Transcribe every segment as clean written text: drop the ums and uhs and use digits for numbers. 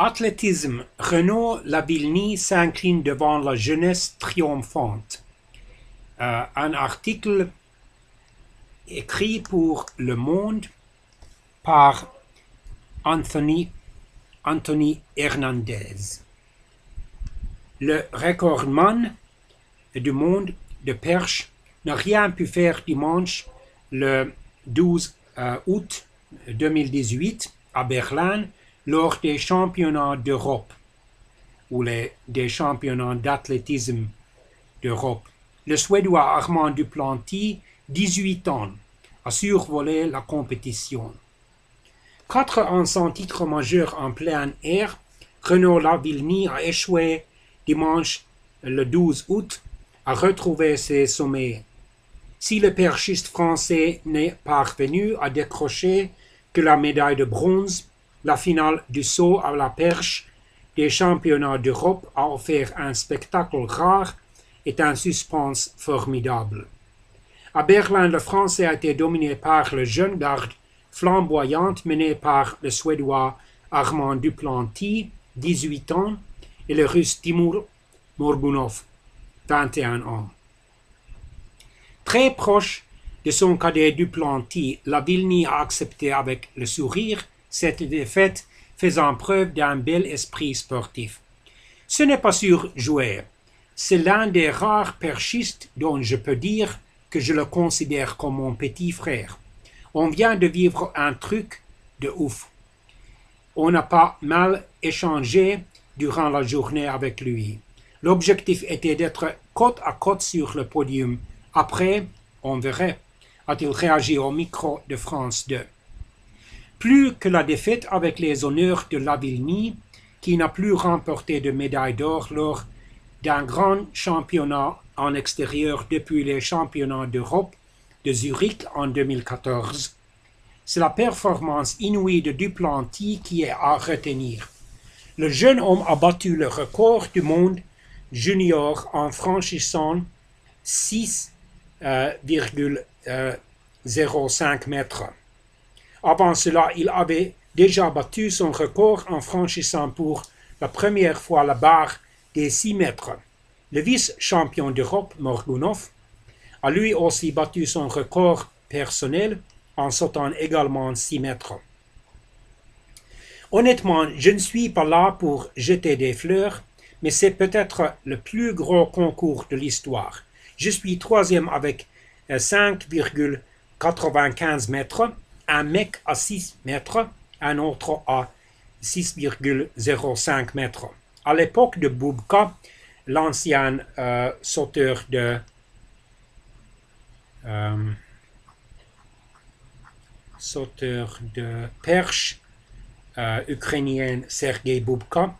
Athlétisme, Renaud Lavillenie s'incline devant la jeunesse triomphante. Un article écrit pour Le Monde par Anthony Hernandez. Le recordman du monde de perche n'a rien pu faire dimanche le 12 août 2018 à Berlin lors des championnats d'Europe ou des championnats d'athlétisme d'Europe. Le Suédois Armand Duplantis, 18 ans, a survolé la compétition. 4 ans sans titre majeur en plein air, Renaud Lavillenie a échoué dimanche le 12 août à retrouver ses sommets. Si le perchiste français n'est parvenu à décrocher que la médaille de bronze, la finale du saut à la perche des championnats d'Europe a offert un spectacle rare et un suspense formidable. À Berlin, le Français a été dominé par le jeune garde flamboyante mené par le Suédois Armand Duplantis, 18 ans, et le Russe Timur Morgunov, 21 ans. Très proche de son cadet Duplantis, Lavillenie a accepté avec le sourire cette défaite, faisant preuve d'un bel esprit sportif. Ce n'est pas surjoué. C'est l'un des rares perchistes dont je peux dire que je le considère comme mon petit frère. On vient de vivre un truc de ouf. On n'a pas mal échangé durant la journée avec lui. L'objectif était d'être côte à côte sur le podium. Après, on verrait, a-t-il réagi au micro de France 2. Plus que la défaite avec les honneurs de Lavillenie, qui n'a plus remporté de médaille d'or lors d'un grand championnat en extérieur depuis les championnats d'Europe de Zurich en 2014. C'est la performance inouïe de Duplantis qui est à retenir. Le jeune homme a battu le record du monde junior en franchissant 6,05 mètres. Avant cela, il avait déjà battu son record en franchissant pour la première fois la barre des 6 mètres. Le vice-champion d'Europe, Morgunov, a lui aussi battu son record personnel en sautant également 6 mètres. Honnêtement, je ne suis pas là pour jeter des fleurs, mais c'est peut-être le plus gros concours de l'histoire. Je suis troisième avec 5,95 mètres, un mec à 6 mètres, un autre à 6,05 mètres. À l'époque de Bubka, l'ancien sauteur de perche ukrainien Sergei Bubka,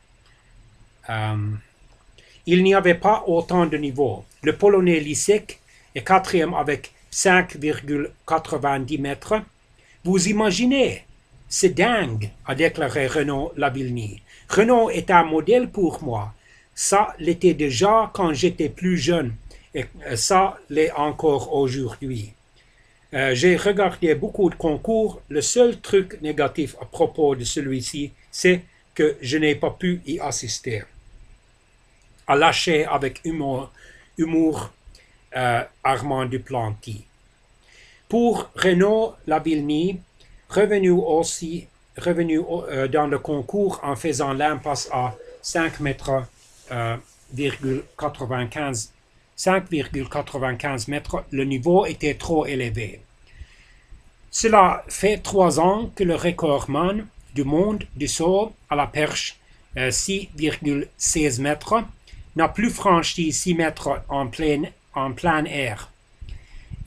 il n'y avait pas autant de niveaux. Le Polonais Lisek est quatrième avec 5,90 mètres. Vous imaginez, c'est dingue, a déclaré Renaud Lavillenie. Renaud est un modèle pour moi. Ça l'était déjà quand j'étais plus jeune et ça l'est encore aujourd'hui. J'ai regardé beaucoup de concours. Le seul truc négatif à propos de celui-ci, c'est que je n'ai pas pu y assister. A lâché avec humour Armand Duplantis. Pour Renaud Lavillenie, revenu dans le concours en faisant l'impasse à 5,95 mètres, le niveau était trop élevé. Cela fait 3 ans que le recordman du monde du saut à la perche, 6,16 mètres, n'a plus franchi 6 mètres en plein air.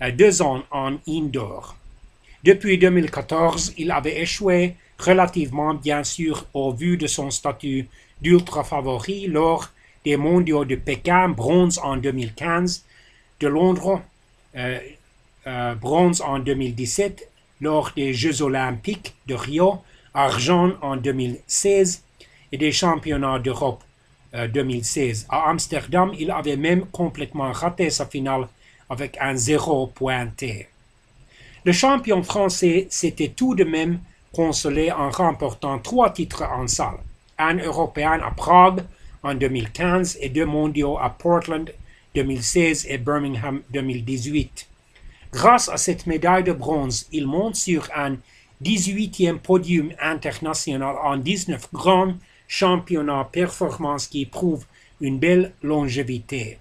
2 ans en indoor. Depuis 2014, il avait échoué relativement bien sûr au vu de son statut d'ultra favori lors des mondiaux de Pékin, bronze en 2015, de Londres, bronze en 2017, lors des Jeux olympiques de Rio, argent en 2016 et des championnats d'Europe 2016. À Amsterdam, il avait même complètement raté sa finale avec un 0 pointé. Le champion français s'était tout de même consolé en remportant 3 titres en salle. un européen à Prague en 2015 et 2 mondiaux à Portland 2016 et Birmingham 2018. Grâce à cette médaille de bronze, il monte sur un 18e podium international en 19 grands championnats, performance qui prouve une belle longévité.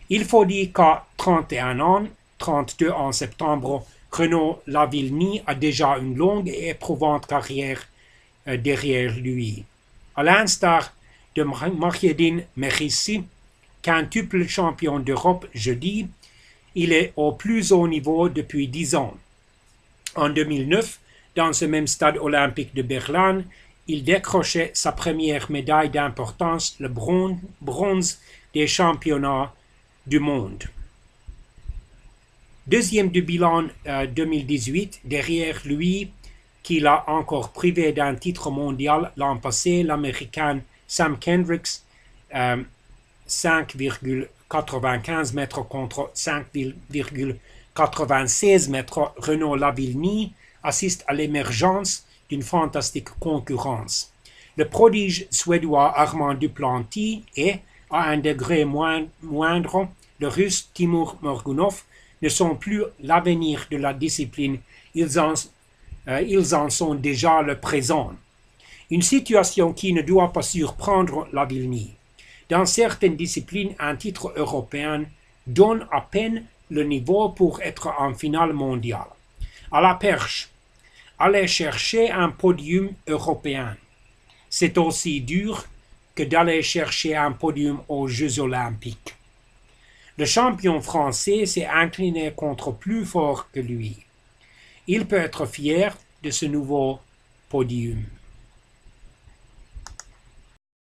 Il faut dire qu'à 31 ans, 32 en septembre, Renaud Lavillenie a déjà une longue et éprouvante carrière derrière lui. À l'instar de Mahiedine Mehissi, quintuple champion d'Europe jeudi, il est au plus haut niveau depuis 10 ans. En 2009, dans ce même stade olympique de Berlin, il décrochait sa première médaille d'importance, le bronze des championnats du monde. Deuxième du bilan 2018, derrière lui, qui l'a encore privé d'un titre mondial l'an passé, l'Américain Sam Kendricks, 5,95 mètres contre 5,96 mètres. Renaud Lavillenie assiste à l'émergence d'une fantastique concurrence. Le prodige suédois Armand Duplantis et, à un degré moindre, le russe Timur Morgunov ne sont plus l'avenir de la discipline, ils en sont déjà le présent. Une situation qui ne doit pas surprendre Lavillenie. Dans certaines disciplines, un titre européen donne à peine le niveau pour être en finale mondiale. À la perche, aller chercher un podium européen, c'est aussi dur que d'aller chercher un podium aux Jeux olympiques. Le champion français s'est incliné contre plus fort que lui. Il peut être fier de ce nouveau podium.